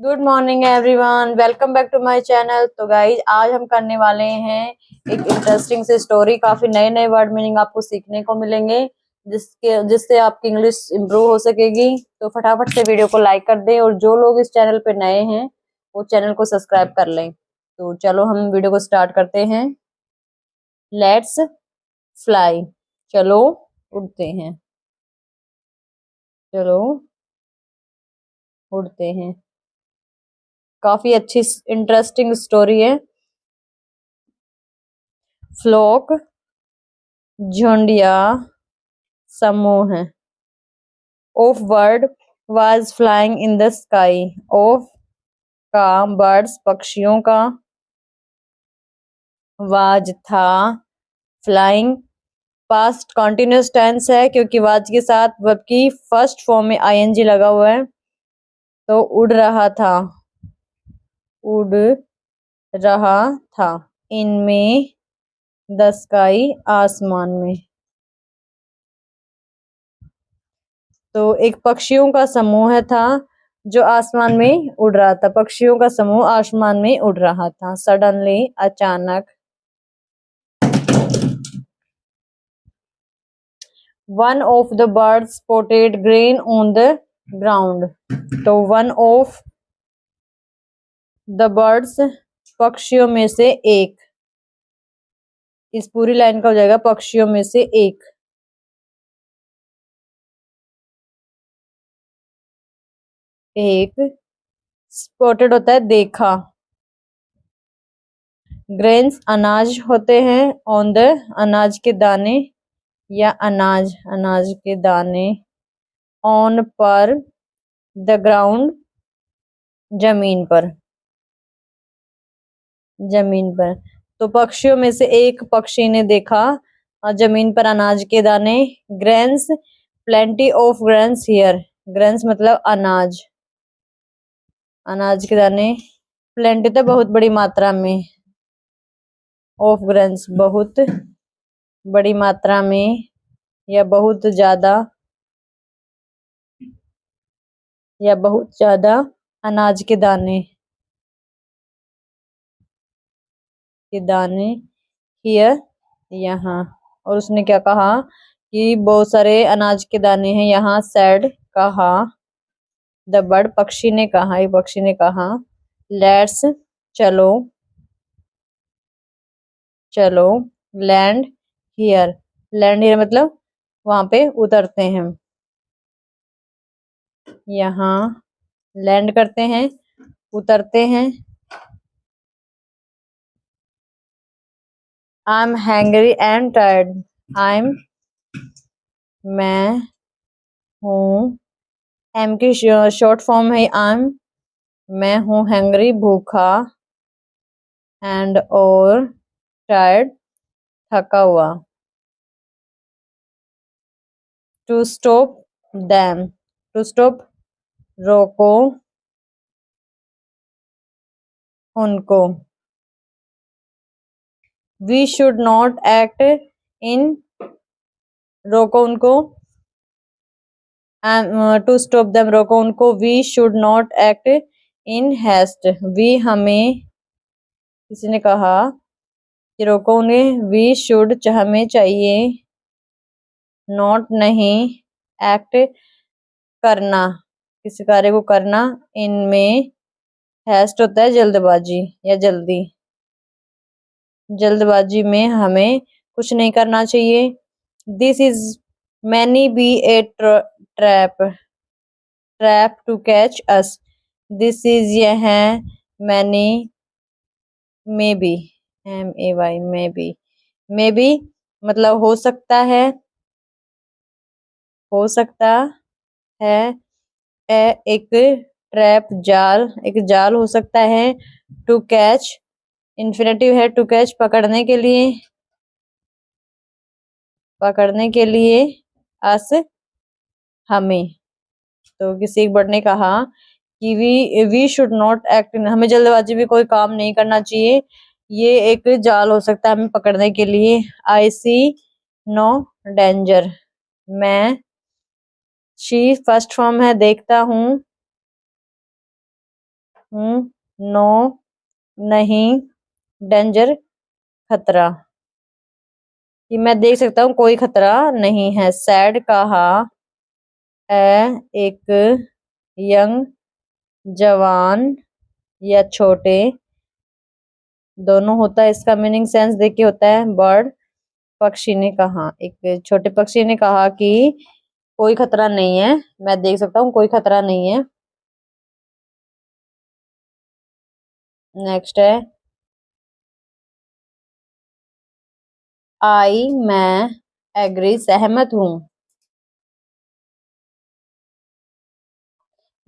Good morning everyone, welcome back to my channel. तो guys आज हम करने वाले हैं एक इंटरेस्टिंग सी स्टोरी। काफी नए नए वर्ड मीनिंग आपको सीखने को मिलेंगे जिससे आपकी इंग्लिश इंप्रूव हो सकेगी। तो फटाफट से वीडियो को लाइक कर दें और जो लोग इस चैनल पे नए हैं वो चैनल को सब्सक्राइब कर लें। तो चलो हम वीडियो को स्टार्ट करते हैं। लेट्स फ्लाई, चलो उड़ते हैं, चलो उड़ते हैं। काफी अच्छी इंटरेस्टिंग स्टोरी है। फ्लॉक, झुंड या समूह of bird was flying in the sky. Of का बर्ड्स पक्षियों का, वाज था, फ्लाइंग पास्ट कॉन्टिन्यूस टेंस है क्योंकि वाज के साथ वर्ब की फर्स्ट फॉर्म में आईएनजी लगा हुआ है। तो उड़ रहा था, उड़ रहा था, इनमें द स्काई आसमान में। तो एक पक्षियों का समूह था जो आसमान में उड़ रहा था। पक्षियों का समूह आसमान में उड़ रहा था। सडनली, अचानक। One of the birds spotted grain on the ground. तो वन ऑफ द बर्ड्स, पक्षियों में से एक। इस पूरी लाइन का हो जाएगा पक्षियों में से एक। एक स्पॉटेड होता है देखा। ग्रेन्स अनाज होते हैं। ऑन द अनाज के दाने या अनाज अनाज के दाने। ऑन पर, द ग्राउंड जमीन पर, जमीन पर। तो पक्षियों में से एक पक्षी ने देखा जमीन पर अनाज के दाने। Grains, plenty of grains here. Grains मतलब अनाज, अनाज के दाने। प्लेंटी तो बहुत बड़ी मात्रा में, ऑफ ग्रेन्स बहुत बड़ी मात्रा में या बहुत ज्यादा, या बहुत ज्यादा अनाज के दाने, के दाने हियर यहाँ। और उसने क्या कहा कि बहुत सारे अनाज के दाने हैं यहाँ। सैड कहा, द बर्ड पक्षी ने कहा, ये पक्षी ने कहा। लेट्स चलो, चलो। लैंड हियर, लैंड हियर मतलब वहां पे उतरते हैं, यहाँ लैंड करते हैं, उतरते हैं। I am hangry and tired. I am, मैं हूँ। एम की शॉर्ट फॉर्म है आई एम, मैं हूँ। हैंग्री भूखा, एंड और टायर्ड थका हुआ। To stop them, to stop रोको उनको। We should not act in, रोको उनको। टू स्टॉप देम, रोको उनको। We should not act in haste. We हमें, किसी ने कहा कि रोको उन्हें। वी शुड हमें चाहिए, नॉट नहीं, एक्ट करना, किसी कार्य को करना। इनमें हैस्ट होता है जल्दबाजी या जल्दी। जल्दबाजी में हमें कुछ नहीं करना चाहिए। This is many be a trap, trap to catch us. This is यह है, many may be, MAY may be, may be मतलब हो सकता है, हो सकता है। एक ट्रैप जाल, एक जाल हो सकता है। टू कैच इन्फिनेटिव है, टू कैच पकड़ने के लिए, पकड़ने के लिए। अस हमें। तो किसी एक बर्ड ने कहा कि वी शुड नॉट एक्ट, हमें जल्दबाजी में कोई काम नहीं करना चाहिए। ये एक जाल हो सकता है हमें पकड़ने के लिए। आई सी नो डेंजर, मैं, शी फर्स्ट फॉर्म है देखता हूँ। नो नहीं, डेंजर खतरा, कि मैं देख सकता हूँ कोई खतरा नहीं है। सैड कहा, एक यंग जवान या छोटे, दोनों होता है। इसका मीनिंग सेंस देखिए होता है बर्ड, पक्षी ने कहा, एक छोटे पक्षी ने कहा कि कोई खतरा नहीं है, मैं देख सकता हूँ कोई खतरा नहीं है। नेक्स्ट है आई, मैं, एग्री सहमत हूँ,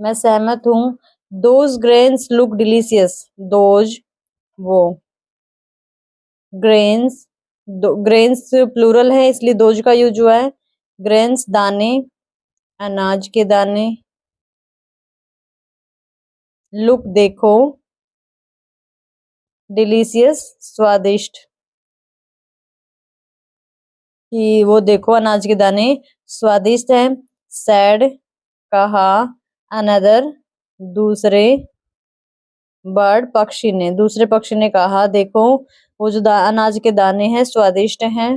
मैं सहमत हूँ। Those grains look delicious, those वो, ग्रेन्स, ग्रेन्स प्लूरल है इसलिए दोज का यूज हुआ है। ग्रेन्स दाने, अनाज के दाने। लुक देखो, डिलीशियस स्वादिष्ट, कि वो देखो अनाज के दाने स्वादिष्ट हैं। सैड कहा, अनदर दूसरे, बर्ड पक्षी ने, दूसरे पक्षी ने कहा देखो वो जो अनाज के दाने हैं स्वादिष्ट हैं।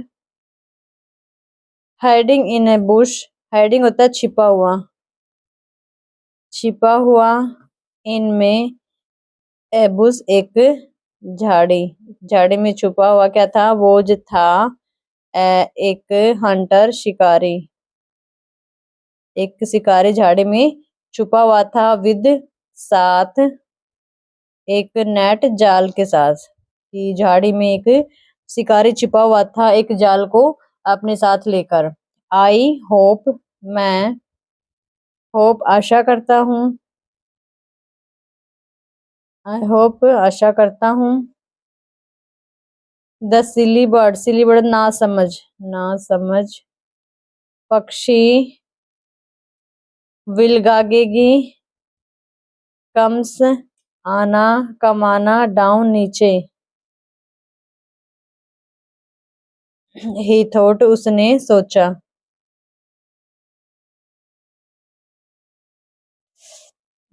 Hiding in A Bush, hiding होता है छिपा हुआ, छिपा हुआ। इनमें एबुस एक झाड़ी, झाड़ी में छुपा हुआ क्या था, वो जो था एक हंटर शिकारी, एक शिकारी झाड़ी में छुपा हुआ था। विद साथ, एक नेट जाल के साथ, कि झाड़ी में एक शिकारी छिपा हुआ था एक जाल को अपने साथ लेकर। आई होप, मैं, होप आशा करता हूँ, आई होप आशा करता हूँ। The silly bird, silly bird ना समझ, ना समझ पक्षी। विल गागेगी, कम्स आना, कमाना, डाउन नीचे। ही थॉट उसने सोचा।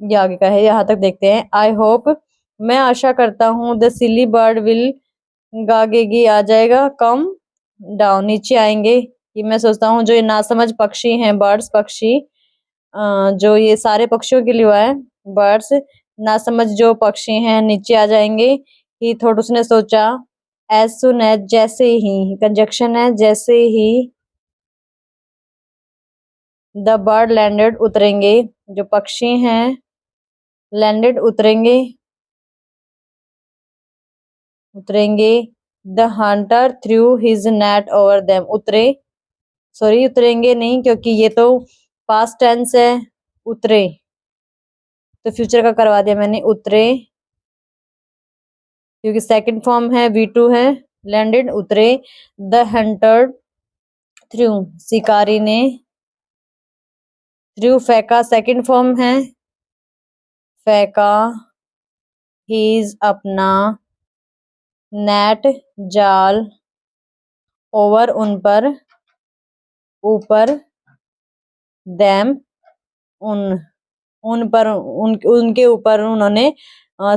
ये आगे का है, यहाँ तक देखते हैं। आई होप, मैं आशा करता हूँ। द सिली बर्ड विल गागेगी आ जाएगा, कम डाउन नीचे आएंगे। कि मैं सोचता हूँ जो ये नासमझ पक्षी हैं, बर्ड्स पक्षी, जो ये सारे पक्षियों के लिए हुआ है, बर्ड्स नासमझ जो पक्षी हैं नीचे आ जाएंगे। ही थॉट उसने सोचा। एज सुन एज जैसे ही, कंजक्शन है जैसे ही। द बर्ड लैंडेड उतरेंगे, जो पक्षी हैं लैंडेड उतरेंगे, उतरेंगे। The Hunter through his net over them, उतरे, सॉरी उतरेंगे नहीं क्योंकि ये तो पास्ट टेंस है, उतरे तो फ्यूचर का करवा दिया मैंने, उतरे क्योंकि सेकंड फॉर्म है V2 है। लैंडेड उतरे। द हंटर थ्रू, शिकारी ने, थ्रू फेंका सेकंड फॉर्म है, फेंका। हीज अपना, नेट जाल, ओवर उन पर, ऊपर, दैम उन, उन पर उनके ऊपर उन्होंने,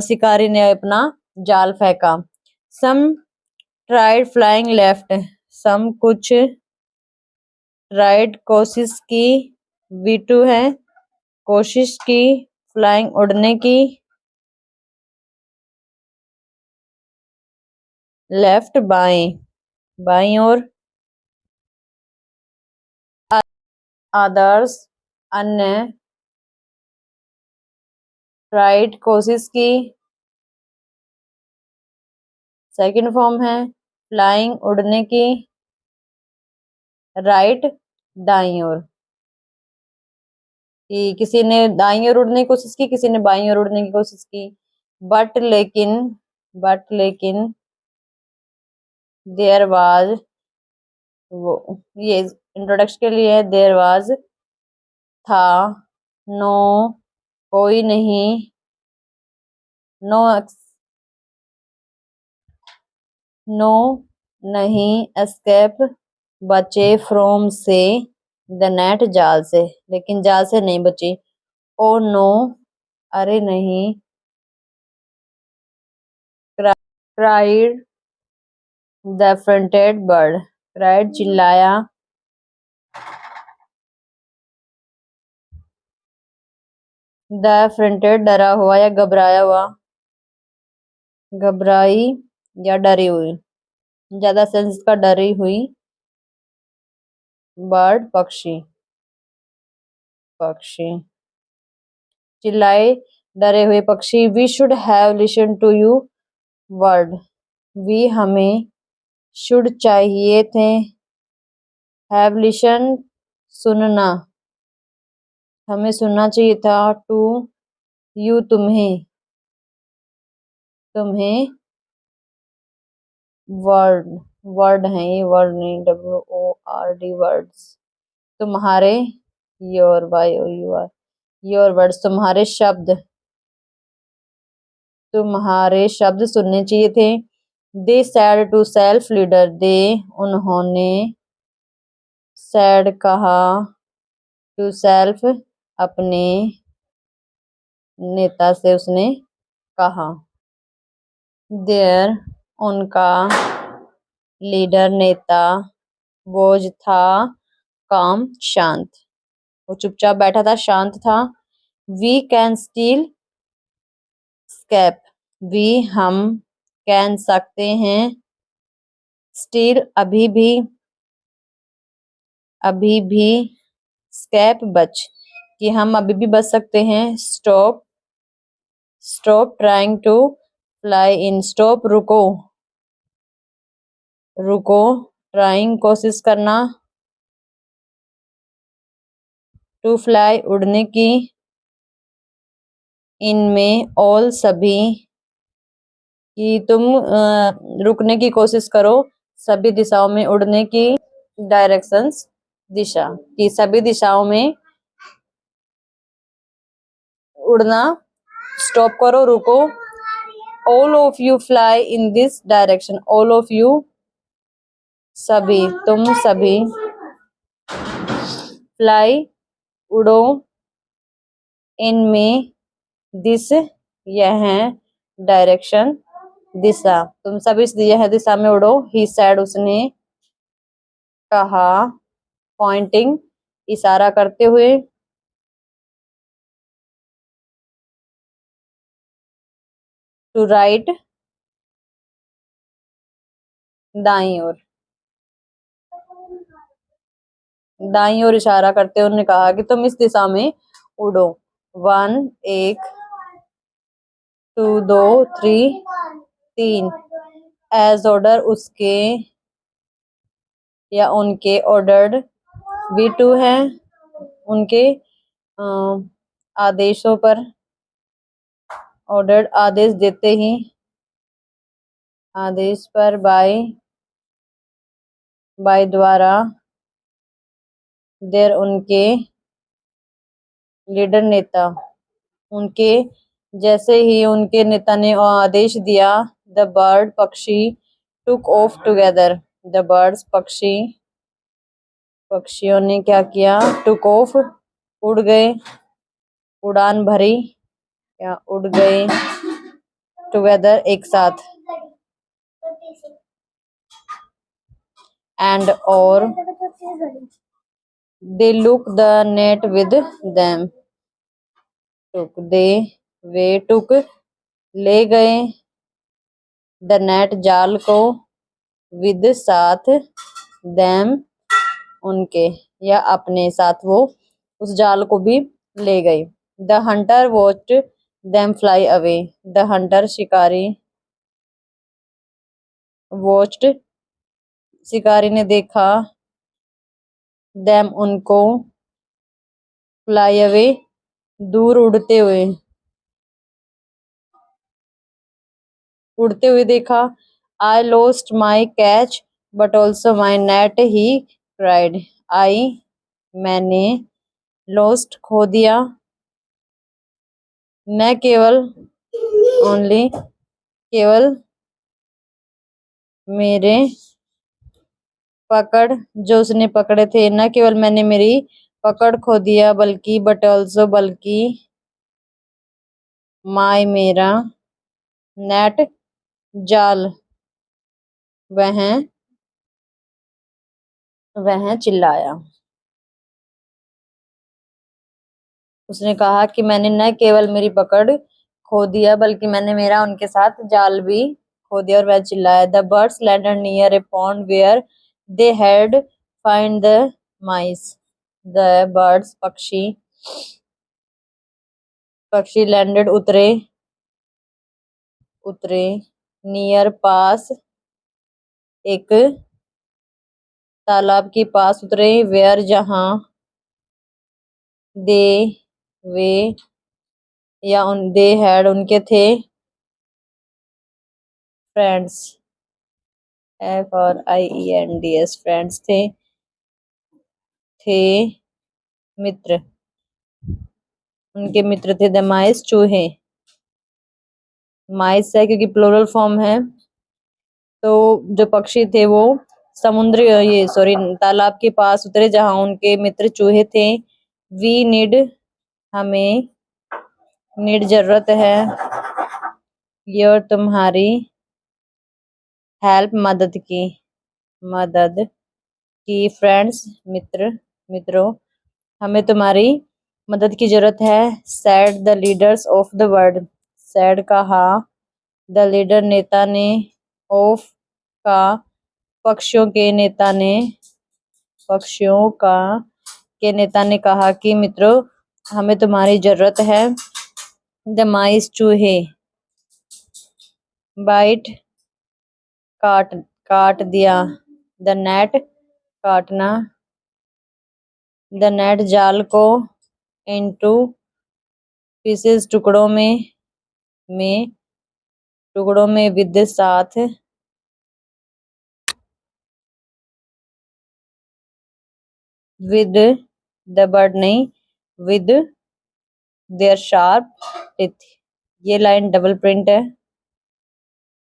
शिकारी ने अपना जाल फेंका। सम ट्राइड फ्लाइंग लेफ्ट, सम कुछ, ट्राइड कोशिश की, V2 है, कोशिश की, फ्लाइंग उड़ने की, लेफ्ट बाएं, बाईं ओर। अदर्स अन्य, ट्राइड कोशिश की, सेकंड फॉर्म है, फ्लाइंग उड़ने की, राइट दाईं ओर, कि किसी ने दाईं ओर उड़ने की कोशिश की, किसी ने बाईं ओर उड़ने की कोशिश की। बट लेकिन, बट लेकिन, देयर वाज, वो ये इंट्रोडक्शन के लिए है। देयर वाज था, नो कोई नहीं, नो, नो नहीं, एस्केप बचे, फ्रॉम से, द नेट जाल से, लेकिन जाल से नहीं बची। ओ नो, अरे नहीं, cried the affronted bird. cried चिल्लाया, the affronted डरा हुआ या घबराया हुआ, घबराई या डरी हुई, ज्यादा सेंस का डरी हुई, बर्ड पक्षी, पक्षी चिल्लाए डरे हुए पक्षी, we should have listen to you word, we हमें शुड चाहिए थे, हैव लिसन सुनना, हमें सुनना चाहिए था, टू यू तुम्हें, तुम्हें वर्ड, वर्ड है ये, वर्ड नहीं, WORD वर्ड्स, तुम्हारे, योर YOUR, योर वर्ड्स तुम्हारे शब्द, तुम्हारे शब्द सुनने चाहिए थे, दे सैड टू सेल्फ लीडर, दे उन्होंने, सैड कहा, टू सेल्फ अपने, नेता से उसने कहा, देयर उनका, लीडर नेता, वोज था, काम शांत, वो चुपचाप बैठा था, शांत था, we can still escape, we हम, कैन सकते हैं, स्टील अभी भी, स्केप बच, कि हम अभी भी बच सकते हैं, stop, stop trying to fly in, stop रुको, रुको, ट्राइंग कोशिश करना, टू फ्लाई उड़ने की, इनमें ऑल सभी, कि तुम रुकने की कोशिश करो, सभी दिशाओं में उड़ने की, डायरेक्शंस दिशा, कि सभी दिशाओं में उड़ना, स्टॉप करो, रुको, all of you fly in this direction, all of you सभी, तुम सभी, फ्लाई उड़ो, इनमें, दिस यह डायरेक्शन दिशा, तुम सभी यह दिशा में उड़ो, ही सैड उसने कहा, पॉइंटिंग इशारा करते हुए, टू राइट दाईं ओर, दाईं ओर इशारा करते हुए उन्होंने कहा कि तुम इस दिशा में उड़ो, 1 1 2 2 3 3, एज ऑर्डर उसके या उनके, ऑर्डर्ड वी टू है, उनके आदेशों पर, ऑर्डर्ड आदेश देते ही, आदेश पर, बाय द्वारा, देर उनके, लीडर नेता, उनके, जैसे ही उनके नेता ने आदेश दिया, द बर्ड पक्षी, took off together, the birds पक्षी, पक्षियों ने क्या किया, टुक ऑफ उड़ गए, उड़ान भरी या उड़ गए, टुगेदर एक साथ, एंड और, they look the net with them, took they, वे टुक ले गए, द नेट जाल को, विद साथ, देम उनके या अपने साथ, वो उस जाल को भी ले गई, the Hunter watched them fly away, the Hunter शिकारी, वॉच्ड शिकारी ने देखा, देम उनको, फ्लाई अवे दूर उड़ते हुए देखा, I lost my catch but also my net, he cried, I मैंने, लॉस्ट खो दिया, मैं केवल, ओनली केवल, मेरे पकड़ जो उसने पकड़े थे, न केवल मैंने मेरी पकड़ खो दिया, बल्कि बट ऑल्सो बल्कि, माई मेरा, नेट जाल वह चिल्लाया। उसने कहा कि मैंने न केवल मेरी पकड़ खो दिया बल्कि मैंने मेरा उनके साथ जाल भी खो दिया। और वह चिल्लाया। The birds landed near a pond where they had find the mice. The birds पक्षी लैंडेड उतरे उतरे नियर पास एक तालाब के पास उतरे। वेयर जहां दे वे या उन दे हैड उनके थे फ्रेंड्स FRIENDS फ्रेंड्स थे मित्र। उनके मित्र थे द माइस चूहे। माइस है क्योंकि प्लूरल फॉर्म है, तो जो पक्षी थे वो समुद्री ये सॉरी तालाब के पास उतरे जहां उनके मित्र चूहे थे। वी नीड हमें नीड जरूरत है योर तुम्हारी हेल्प मदद की फ्रेंड्स मित्रों हमें तुम्हारी मदद की जरूरत है। Sad the leaders of the world. Sad कहा द लीडर नेता ने ऑफ का पक्षियों का के नेता ने कहा कि मित्रों हमें तुम्हारी जरूरत है। द माइस चूहे बाइट काट दिया। द नेट काटना। द नेट जाल को इनटू पीसेस टुकड़ों में विद साथ विद द बर्ड नहीं विद देयर शार्प टिथ। ये लाइन डबल प्रिंट है,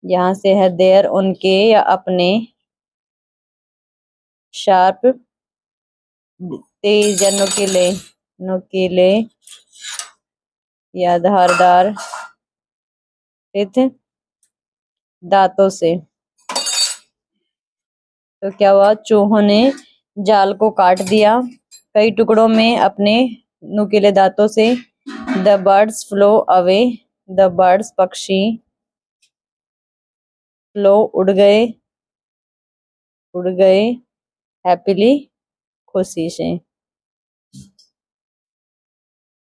यहाँ से है देयर उनके या अपने, शार्प तेज या नुकीले या धारदार टिथ दांतों से। तो क्या हुआ, चूहों ने जाल को काट दिया कई टुकड़ों में अपने नुकीले दांतों से। The birds flow away. The birds पक्षी फ्लो उड़ गए हैप्पीली खुशी से।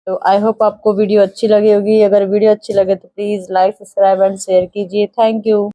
तो आई होप आपको वीडियो अच्छी लगी होगी। अगर वीडियो अच्छी लगे तो please like subscribe and share कीजिए। Thank you.